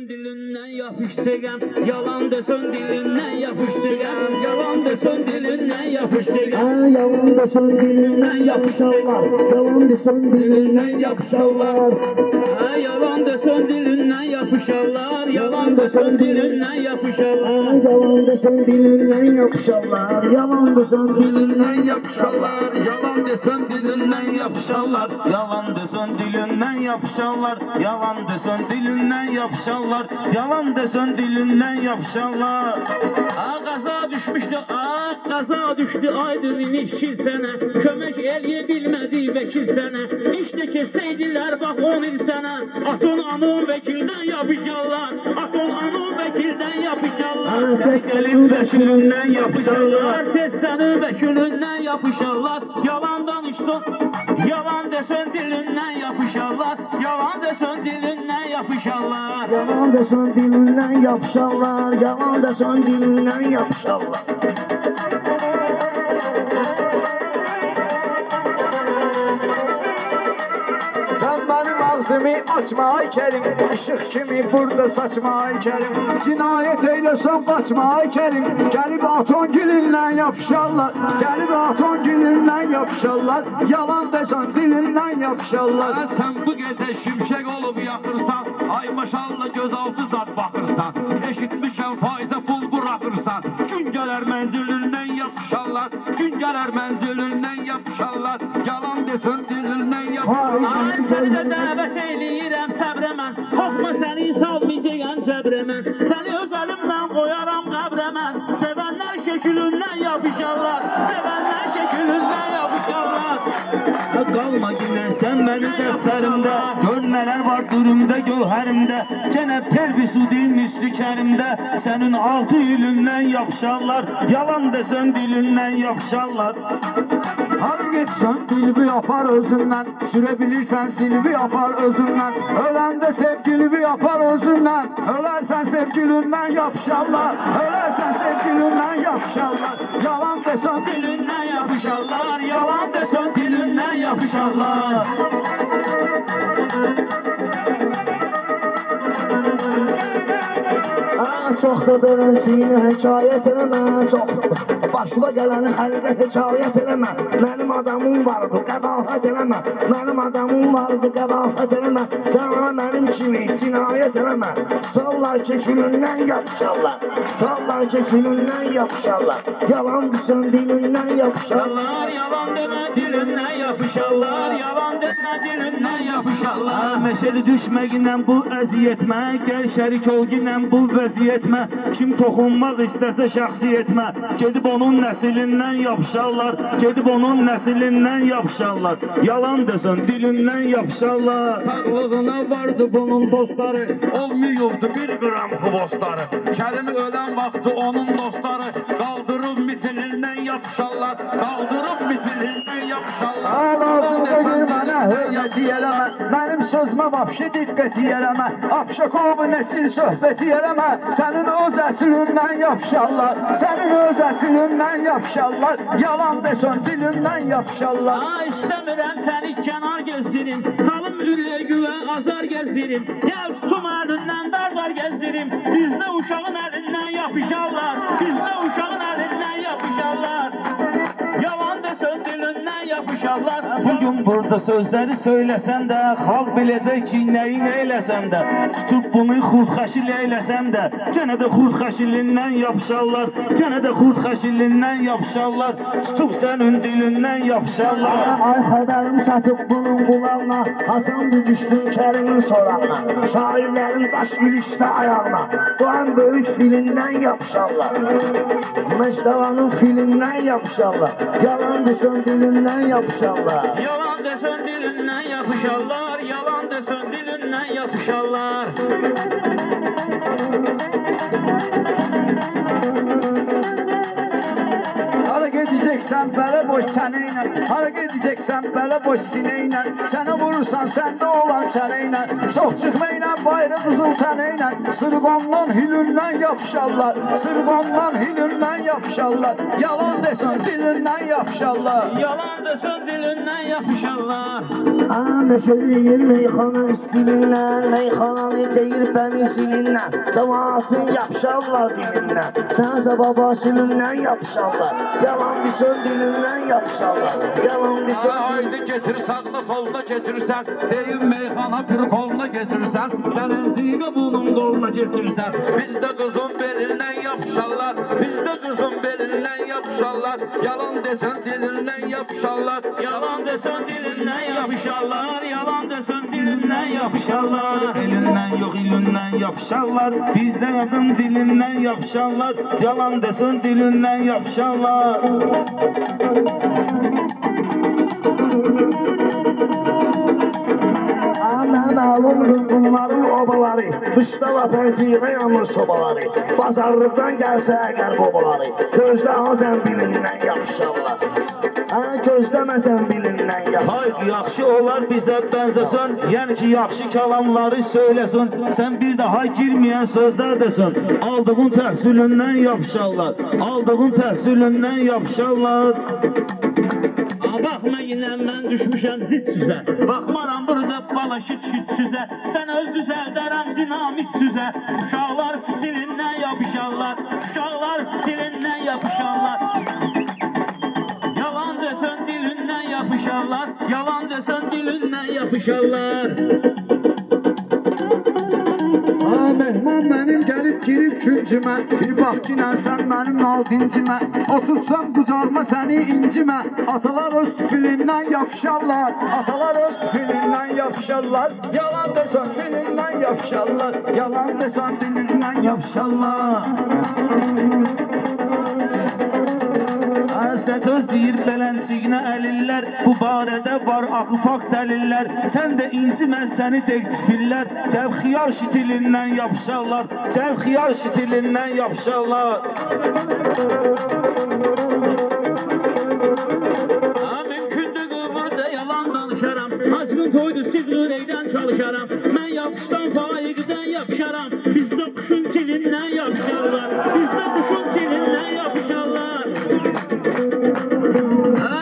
dilinden yapıştı gem, yalan desin dilinden yapıştı gem, yalan desin dilinden yapıştı gem. Yalan desin dilinden yapışarlar, yalan desin dilinden yapışarlar. Yalan desin dilinden yapışarlar, yalan desin dilinden yapışarlar. Yalan desin dilinden yapışarlar, yalan desin dilinden yapışarlar. Yalan desin dilinden yapışarlar, yalan desin dilinden yapışarlar, yalan desin dilinden yapışarlar, yalan desin dilinden yapışarlar. Qaza düşmüştü, qaza düştü aydın işçi sənə, kömək eləyə bilmədi vəkil sənə. İşte kesseydiler bak 10 il sənə, atın anın vəkildən yapışarlar, atın anın vəkildən yapışarlar. Gəlin vəkilindən yapışarlar, ses sənin vəkilindən yapışarlar. Yalan danışdın, yalan desən dilindən yapışarlar, yalan desən dilindən yapışarlar. Yalan desin dilinden yapışarlar, yalan desin dilinden yapışarlar. Sen benim ağzımı açma ay Kerim, ışık kimi burada saçma ay Kerim. Cinayet eylesen kaçma ay Kerim, gelip aton gülünden yapışarlar, gelip aton gülünden yapışarlar. Yalan desen dilinden yapışarlar. Sen bu gece şimşek olup yakırsan, ay maşallah gözaltı zat bakırsan, eşitmişen faize pul bırakırsan, gün gelir menzilinden yapışarlar, gün gelir menzilinden yapışarlar. Yalan desin dilinden yapışarlar. Seni de davet eyleyirəm səbrəmən, korkma səni salmayacağım səbrəmən. Səni öz əlimdən qoyaram qəbrəmən, sevənlər şəkilindən yapışarlar, sevənlər şəkilindən yapışarlar. Qalma gündən sən mənim dəftərimdə, gör nələr var dürümdə gövhərimdə, gənə pervisu değil misli kərimdə, sənin 6 ilündən yapışarlar, yalan desən dilindən yapışarlar. Har gitsen dilbi yapar özünden, sürebilirsen silbi yapar özünden. Ölende sevgilibi yapar özünden, ölersen sevgilinden yapışarlar, ölersen sevgilinden yapışarlar. Yalan desen Dilindən yapışarlar, yalan desən dilindən yapışarlar. Çok da böylesine hikayet edemem, çok başıma geleni halde hikayet edemem. Benim adamım vardı, kabahat edemem. Benim adamım vardı, kabahat edemem. Sana benim kimi cinayet edemem. Sallar çekilinden yapışarlar, sallar çekilinden yapışarlar. Yalan düşen dilinden yapışarlar. Yalan deme dilindən yapışarlar, yalan deme dilindən yapışarlar. Meşeli düşməklə bu əziyyətmə, gəl şərik ol ginlə bu vəziyyətmə. Kim toxunmaq istəsə şəxsiyyətmə, gedib onun nəsilindən yapışarlar, gedib onun nəsilindən yapışarlar. Yalan desən dilindən yapışarlar. Sağlığına vardı bunun dostları, olmuyordu 1 qram kubosları. Kəlimi ölən vaxtı onun dostları, qaldırıb mitilindən yapışarlar, qaldırıb mitilindən yapışarlar. Ağzımda bana hüyyət yerəmə, mənim sözümə vapşi diqqət yerəmə. Apşakovu nesil söhbət yerəmə, sənin öz əsilindən yapışarlar, sənin öz əsilindən yapışarlar. Yalan desən dilindən yapışarlar. İstəmirəm səni kənar gezdirim, salım ürəyə güvə azar gezdirim. Gəl tutum əlindən dardar gezdirim, bizdə uşağın əlindən yapışarlar, bizdə uşağın əlindən yapışarlar. Yalan desən dilindən yapışarlar. Bugün burada sözləri söyləsəm də, xalq biləcək ki, nəyi neyləsəm də, tutub bunu xurdxaşil eyləsəm də, gənə də xurdxaşilindən yapışarlar, gənə də xurdxaşilindən yapışarlar, tutub sənin dilindən yapışarlar. Ay xəbərim çatıb bunun qulağına, Hasan düşdün Kərimin sorağına. Şairlərin baş ilişdə ayağına, Doğan böyük filindən yapışarlar, Məşdavanın filindən yapışarlar. Yalan desən dilindən yapışarlar. Yalan desən dilindən yapışarlar, yalan desən dilindən yapışarlar. Hara gedəcəksən bələ boş sənəylə, hara gedəcəksən Təmbələ boş sinəynə, sənə vurursan səndə olan çənəynə, çox çıxmayla bayrı qızıl tənəynə, sırğondan hülündən yapışarlar, sırğondan hülündən yapışarlar, yalan desən dilindən yapışarlar, Yalan desən dilindən yapışarlar. Neşeliyir meyxana istilinlə, meyxananı deyir bəmisilinlə, cəmaatın yapışarlar dilinlə, sənsə babasınınlə yapışarlar, yalan desən dilindən yapışarlar, yalan desən Haydi getir sağlı koluna getirsən, deyim meyxana bir koluna getirsən, Gələndiği bunun koluna getirsən, bizdə qızın belindən yapışarlar, bizdə qızın belindən yapışarlar, yalan desən dilindən yapışarlar, yalan desən dilindən yapışarlar, yalan desən dilindən yapışarlar, elindən yox ilindən yapışarlar, bizdə qızın dilindən yapışarlar, yalan desən dilindən yapışarlar. Məlumdur bunların obaları, dışda vatantiğə yanır sobaları, bazarlıqdan gəlsə əgər qobaları, gözlə azən bilindən yapışarlar. Gözləməsən bilindən yapışarlar. Haydi yaxşı olar bizə bənzəsən, yəni ki yaxşı kəlamları söyləsin, sən bir daha girməyən sözlər desin, aldığın təhsilindən yapışarlar, aldığın təhsilindən yapışarlar. Baxma yine mən düşmüşəm zit süzə, baxmaram burada balaşıt şüt süzə, sən öz düzəldərəm dinamit süzə, uşaqlar dilindən yapışarlar, uşaqlar dilindən yapışarlar. Yalan desən dilindən yapışarlar, yalan desən dilindən yapışarlar. Mehman mənim gəlib girib küncümə, bir bax ki sən mənim altıncımə, otursan qucağıma səni incimə, atalar öz filindən yapışarlar, atalar öz filindən yapışarlar, yalan desən dilindən yapışarlar, yalan desən dilindən yapışarlar. Söz deyir belənçiyinə əlillər, bu barədə var axıfaq dəlillər, sən də incimən səni teklifirlər, cəvxiyar şitilindən yapışarlar, cəvxiyar şitilindən yapışarlar. Mümkündür burada yalan danışaram, acın toydu sizlür eydən çalışaram, mən yapışdan faiqdən yapışaram, bizdə quşun tilindən yapışarlar, bizdə quşun tilindən yapışarlar.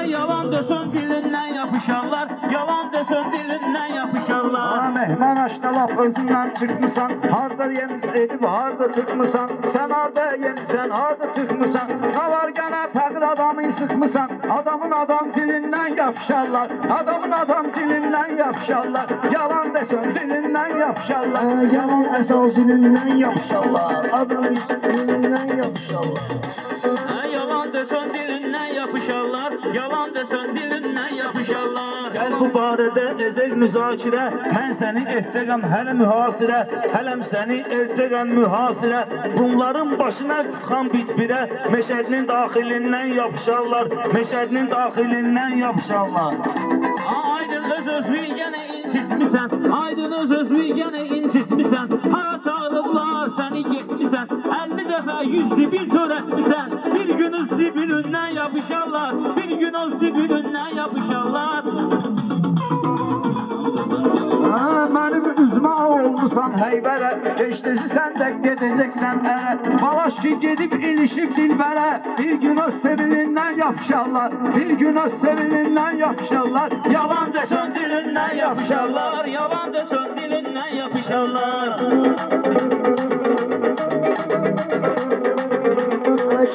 Yalan desən dilindən yapışarlar, yalan desən dilindən yapışarlar. Mehman aşda laf özündən çıxmısan, harda yemiz edib, harda tıxmısan, sən harda yemisən, harda tıxmısan, nə var gənə fəqir adamı sıxmısan, adamın adam dilindən yapışarlar, adamın adam dilindən yapışarlar, yalan desən dilindən yapışarlar. Yalan əsas dilindən yapışarlar, adamın dilindən yapışarlar. Yalan desən dilindən yapışarlar, yalan desən dilindən yapışarlar. Gəl bu barədə edək müzakirə, mən səni etdəyəm hələ mühasirə, hələm səni etdəyəm mühasirə, bunların başına çıxan bitbirə, meşədinin daxilindən yapışarlar, meşədinin daxilindən yapışarlar. Aydın öz-özlüyü yenə incitmisən, aydın öz-özlüyü yenə incitmisən, hara çağırıblar səni getmisən, 50 dəfə 100 zibil törətmisən, bir gün o zibilindən yapışarlar, bir gün o zibilindən yapışarlar. Mənim üzmə olmusan heybərə, geçdisi sən də gedəcəksən ərə, balaş ki gedib ilişib dilbərə, bir gün o sevilindən yapışarlar, bir gün o sevilindən yapışarlar, Yalan desən dilindən yapışarlar, yalan desən dilindən yapışarlar.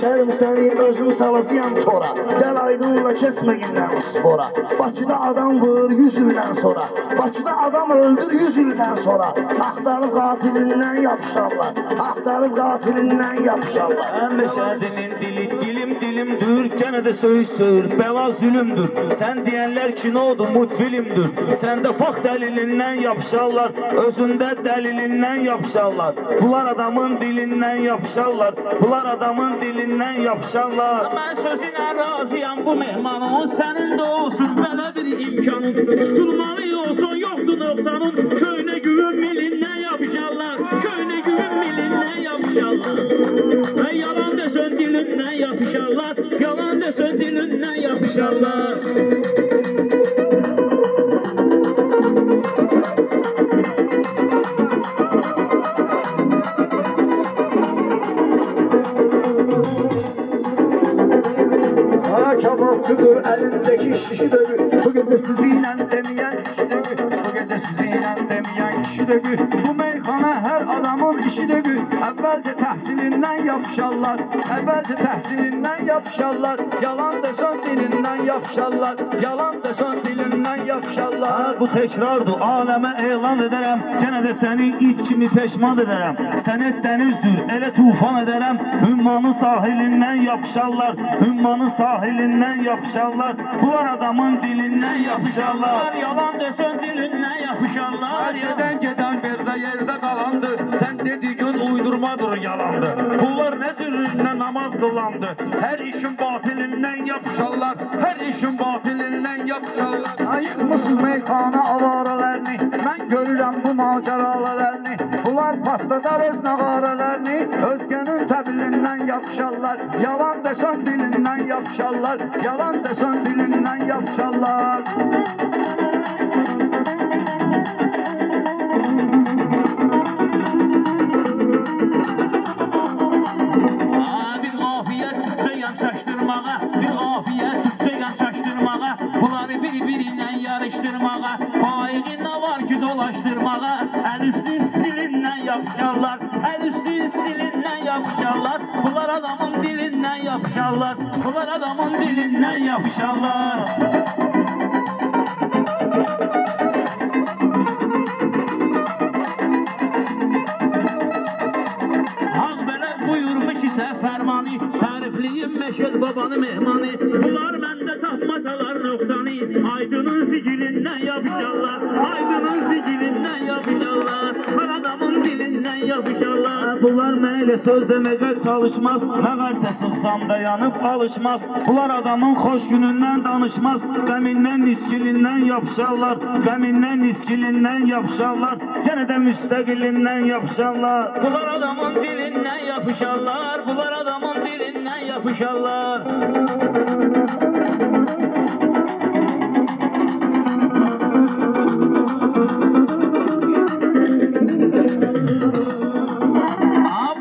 Kərim səni özüm salacağım tora, gəl aydınla keçməyindən spora, Bakıda adam vur 100 ildən sonra, Bakıda adam öldür 100 ildən sonra, axtarıb qatilindən yapışarlar, axtarıb qatilindən yapışarlar. Meşədinin dili dilim dilimdir, gənə də söyür, bəla zülümdür. Sən deyənlər kinodur, multfilmdir. Səndə fakt dəlilindən yapışarlar, özündə dəlilindən yapışarlar. Bunlar adamın dilindən yapışarlar, bunlar adamın dilindən yapışarlar. Mən sözünə razıyam bu mehmanın, sənin də olsun belə bir imkanın. Tutulmalı olsun, yoxdur nöqtanın, köynə güvün milindən yapışarlar, köynə güvün milindən yapışarlar. Yalan desən dilindən yapışarlar, yalan desən dilindən yapışarlar. sudur, elindeki şişi dökür. Bu gece sizinle demeyen kişi dökür. Bu gece sizinle demeyen kişi dökür. Bu meyxana her adamın işi dökür. Evvelce təhsilindən yapışarlar. Evvelce təhsilindən yapışarlar. Yalan desən dilindən yapışarlar. Yalan desən dilindən yapışarlar. Bu tekrardır, aləmə elan edərəm. Gənə də səni it kimi peşman edərəm. Sənət dənizdir, elə tufan edərəm. Hümmanın sahilindən yapışarlar. Hümmanın sahilindən yapışarlar. Bunlar adamın dilindən yapışarlar. Yalan desən dilindən yapışarlar. Yerdən gedən verdə yerdə qalandır. Sən dediyin uydurmadır, yalandır. Bunlar nə dilindən namaz qılandı. Hər işin batilindən yapışarlar. Hər işin batilindən yapışarlar. Ayıqmısız meyxana avaralarını. Mən görürəm bu macəralarını. Bunlar patladar öz nəğarələrini. Özgənin təbilindən yapışarlar. Yalan desən dilindən yapışarlar. Yalan desən dilindən yapışarlar. Bir afiyet tutsayan çaştırmağa, bir afiyet tutsayan çaştırmağa, bunları birbiriyle yarıştırmağa, faili ne var ki dolaştırmağa, el üstü stilinden yapışarlar, el üstü stilinden yapışarlar, bunlar adamın dilinden yapışarlar, bunlar adamın dilinden yapışarlar. Fermani, tarifliyim Meşed babanı mehmani. Bunlar bende tapmasalar noksanı. Aydın'ın sicilinden yapışarlar. Aydın'ın sicilinden yapışarlar. Her adamın dilinden yapışarlar. Bunlar meyle söz demeye çalışmaz. Ne varsa sıksam da yanıp alışmaz. Bunlar adamın hoş gününden danışmaz. Geminden iskilinden yapışarlar. Geminden iskilinden yapışarlar. Gene de müstakilinden yapışarlar. Bunlar adamın dilinden yapışarlar. Bunlar adamın dilinden yapışarlar.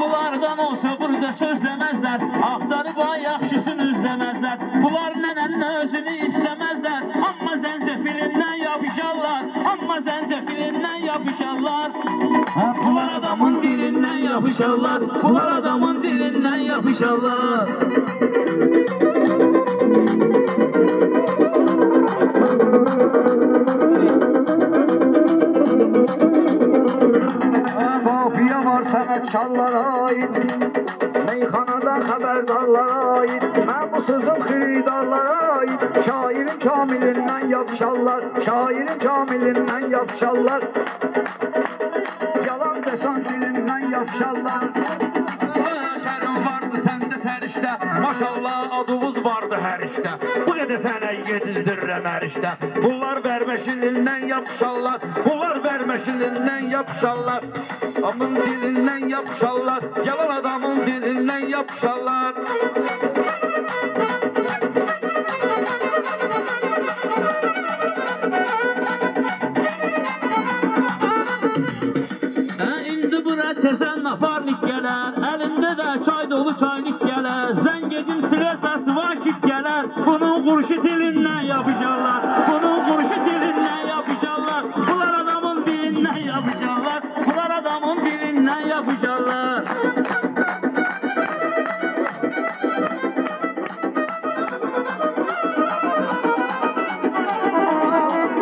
Bunlardan olsa burada söz demezler. Aktarıp ay yaxşısını üzlemezler. Bunlar nenenin özünü istemezler. Amma zencefilinden yapışarlar. Amma zencefilinden yapışarlar. Bunlar adamın dilinden yapışarlar. Bunlar adamın dilinden yapışarlar. Kafiye var sənətkarlara ait. Meyxanada xəbərdarlara ait. Mən bu sözüm xiridarlara ait. Şairin kamilindən yapışarlar. Şairin kamilindən yapışarlar. Yalan desən dilindən yapışarlar. Şərim vardı səndə sərişdə. Maşallah adımız vardı hər işdə. Bu qədər sənə yedizdirirəm hər işdə. Bunlar verməşilindən yapışarlar. Bunlar verməşilindən yapışarlar. Adamın dilindən yapışarlar. Yalan adamın dilindən yapışarlar. İndi bura tezən nafarnik gələr. Əlində də çay dolu çaynik gələr. Zəng edim silə səsi vakit gələr. Bunun qurşu dilindən yapışarlar. Bunun qurşu dilindən yapışarlar. Bunlar adamın dilindən yapışarlar. Bunlar adamın dilindən yapışarlar.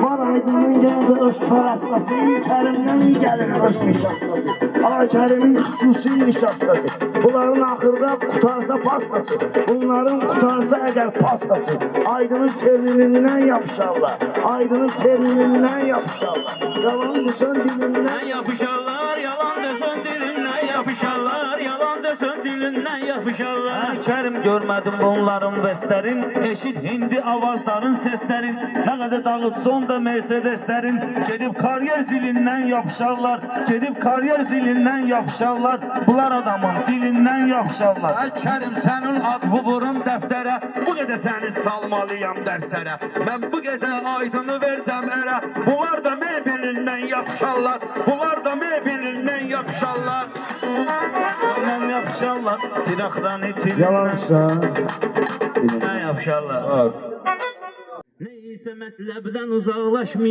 Var Aydın'ın geldi öz körəstəsi, Kərimdən gəlir öz nişastası. Ay Kərimin xüsusi nişastası. Bunların axırda qutarsa pastası. Bunların qutarsa əgər pastası. Aydın'ın çevrilindən yapışarlar. Aydın'ın çevrilindən yapışarlar. Yalan desən dilindən yapışarlar. Yalan desən dilindən yapışarlar. Yalan desən dilindən yapışarlar. Kərim görmədim bunların vəstlərin. Eşit hindi avazların seslərin. Nə qədər dağıtson da Mercedeslərin. Gedib kariyer zilindən yapışarlar. Gedib kariyer zilindən yapışarlar. Bunlar adamın dilindən yapışarlar. Kərim sənin ad vururum dəftərə. Bu qədər səni salmalıyam dərslərə. Mən bu gecə Aydını verdim ərə. Bunlar da mebelindən yapışarlar. Bunlar da mebelindən yapışarlar. Mən yapışarlar. yapışarlar. Tiraktan itin. Yalansa. Ne yapışarlar? Var. Neyse mətləbdən uzaqlaşmayın.